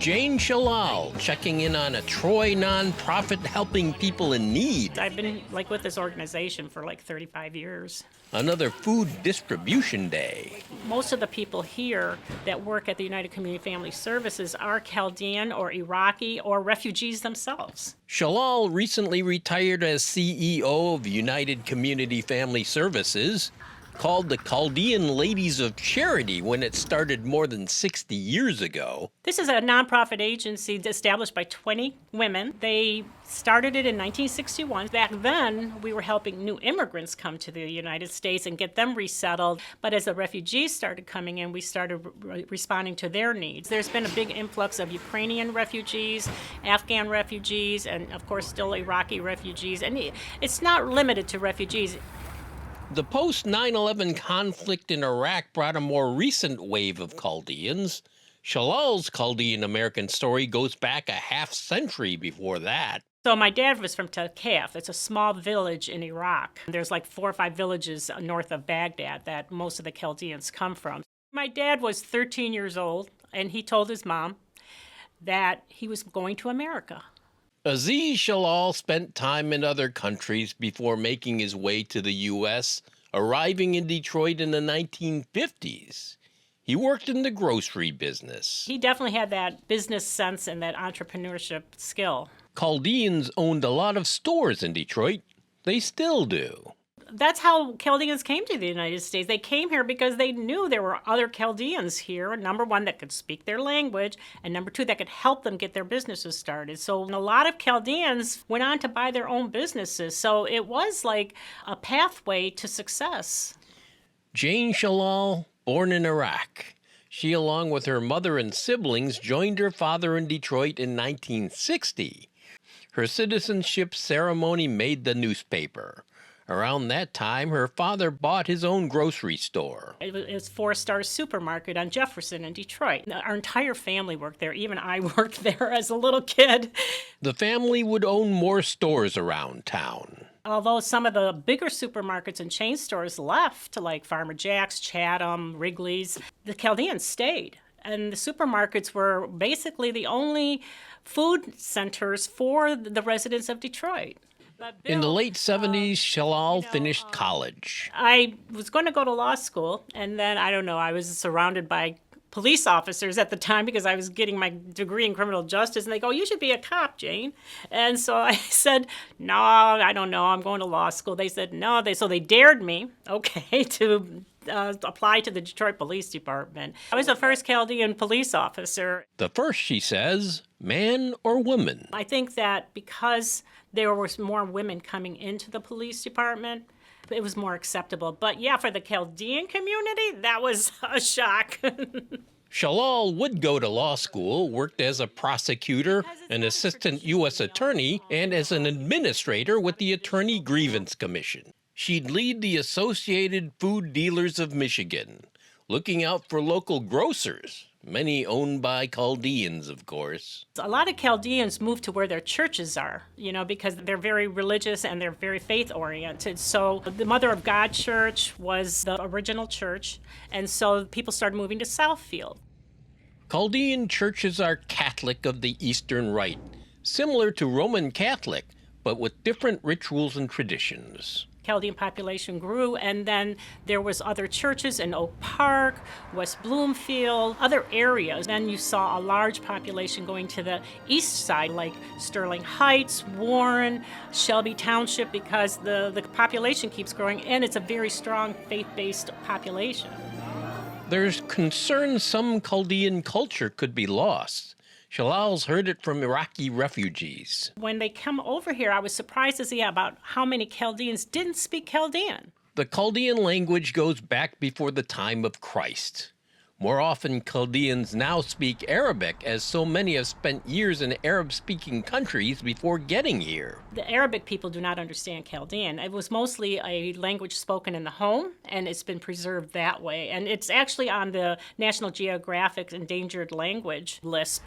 Jane Shallal checking in on a Troy nonprofit helping people in need. I've been with this organization for 35 years. Another food distribution day. Most of the people here that work at the United Community Family Services are Chaldean or Iraqi or refugees themselves. Shallal recently retired as CEO of United Community Family Services, called the Chaldean Ladies of Charity when it started more than 60 years ago. This is a nonprofit agency established by 20 women. They started it in 1961. Back then, we were helping new immigrants come to the United States and get them resettled. But as the refugees started coming in, we started responding to their needs. There's been a big influx of Ukrainian refugees, Afghan refugees, and of course still Iraqi refugees. And it's not limited to refugees. The post-9/11 conflict in Iraq brought a more recent wave of Chaldeans. Shallal's Chaldean American story goes back a half-century before that. So my dad was from Takaf. It's a small village in Iraq. There's 4 or 5 villages north of Baghdad that most of the Chaldeans come from. My dad was 13 years old, and he told his mom that he was going to America. Aziz Shallal spent time in other countries before making his way to the U.S., arriving in Detroit in the 1950s. He worked in the grocery business. He definitely had that business sense and that entrepreneurship skill. Chaldeans owned a lot of stores in Detroit. They still do. That's how Chaldeans came to the United States. They came here because they knew there were other Chaldeans here, number one, that could speak their language, and number two, that could help them get their businesses started. So a lot of Chaldeans went on to buy their own businesses. So it was like a pathway to success. Jane Shallal, born in Iraq. She, along with her mother and siblings, joined her father in Detroit in 1960. Her citizenship ceremony made the newspaper. Around that time, her father bought his own grocery store. It was 4 Star Supermarket on Jefferson in Detroit. Our entire family worked there. Even I worked there as a little kid. The family would own more stores around town. Although some of the bigger supermarkets and chain stores left, like Farmer Jack's, Chatham, Wrigley's, the Chaldeans stayed. And the supermarkets were basically the only food centers for the residents of Detroit. In the late 70s, Shallal finished college. I was going to go to law school, and then, I was surrounded by police officers at the time because I was getting my degree in criminal justice, and they go, "You should be a cop, Jane." And so I said, "No, I don't know, I'm going to law school." They said, "No." So they dared me, to apply to the Detroit Police Department. I was the first Chaldean police officer. The first, she says, man or woman? I think that because there was more women coming into the police department, it was more acceptable. But yeah, for the Chaldean community, that was a shock. Shallal would go to law school, worked as a prosecutor, an assistant U.S. attorney, and as an administrator with the Attorney Grievance Commission. She'd lead the Associated Food Dealers of Michigan, looking out for local grocers, many owned by Chaldeans, of course. A lot of Chaldeans move to where their churches are, because they're very religious and they're very faith-oriented. So the Mother of God Church was the original church, and so people started moving to Southfield. Chaldean churches are Catholic of the Eastern Rite, similar to Roman Catholic, but with different rituals and traditions. Chaldean population grew, and then there was other churches in Oak Park, West Bloomfield, other areas. Then you saw a large population going to the east side, like Sterling Heights, Warren, Shelby Township, because the population keeps growing, and it's a very strong faith-based population. There's concern some Chaldean culture could be lost. Shallal's heard it from Iraqi refugees. When they come over here, I was surprised to see about how many Chaldeans didn't speak Chaldean. The Chaldean language goes back before the time of Christ. More often, Chaldeans now speak Arabic, as so many have spent years in Arab-speaking countries before getting here. The Arabic people do not understand Chaldean. It was mostly a language spoken in the home, and it's been preserved that way. And it's actually on the National Geographic Endangered Language list.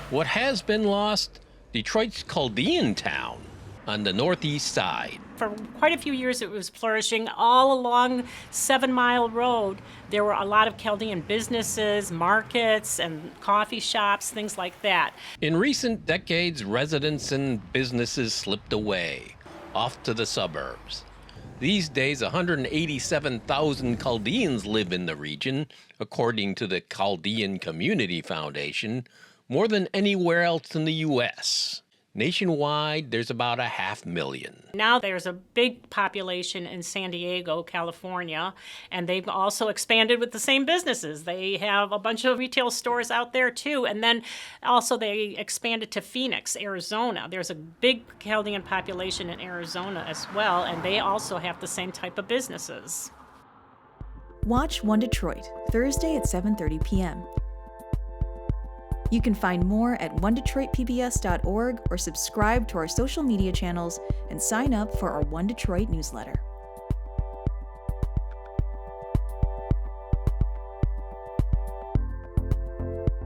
What has been lost? Detroit's Chaldean town on the northeast side. For quite a few years it was flourishing. All along 7 Mile Road, there were a lot of Chaldean businesses, markets, and coffee shops, things like that. In recent decades, residents and businesses slipped away, off to the suburbs. These days, 187,000 Chaldeans live in the region, according to the Chaldean Community Foundation, more than anywhere else in the U.S. Nationwide, there's about 500,000. Now there's a big population in San Diego, California, and they've also expanded with the same businesses. They have a bunch of retail stores out there too, and then also they expanded to Phoenix, Arizona. There's a big Chaldean population in Arizona as well, and they also have the same type of businesses. Watch One Detroit, Thursday at 7:30 p.m. You can find more at onedetroitpbs.org or subscribe to our social media channels and sign up for our One Detroit newsletter.